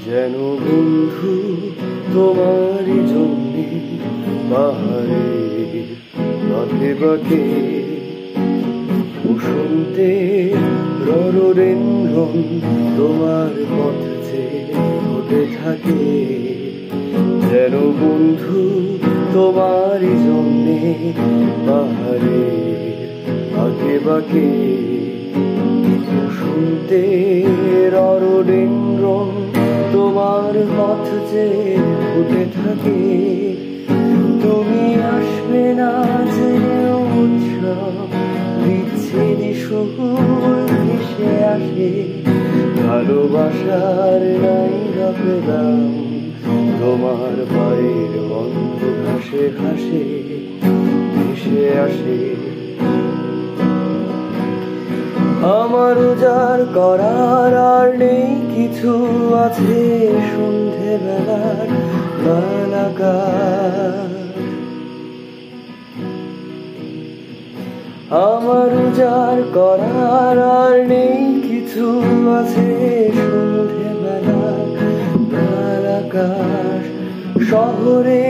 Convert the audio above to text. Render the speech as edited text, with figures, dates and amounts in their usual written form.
যেন বন্ধু তোমারই জন্যে পাহাড়ে বাঁকে বাঁকে বসন্তে রণরেন্দ্রন তোমার পথ চেয়ে ঘটে থাকে। যেন বন্ধু তোমারই জন্যে পাহাড়ে বাঁকে বাঁকে বসন্তে রণরেন্দ্রন তোমার পথ চেয়ে ঘটে থাকে। তুমি আসবে না জেনেও উৎসব বিচ্ছেদি সুর ভেসে আসে। ভালোবাসার নাই পেলাম তোমার পায়ের গন্ধ ঘাসে ঘাসে ভেসে আসে। আমার উজাড় করার আর নেই কিছু, আছে সন্ধে বেলার বালাকার। আমার উজাড় করার আর নেই কিছু, আছে সন্ধে বেলার বালাকার। শহরে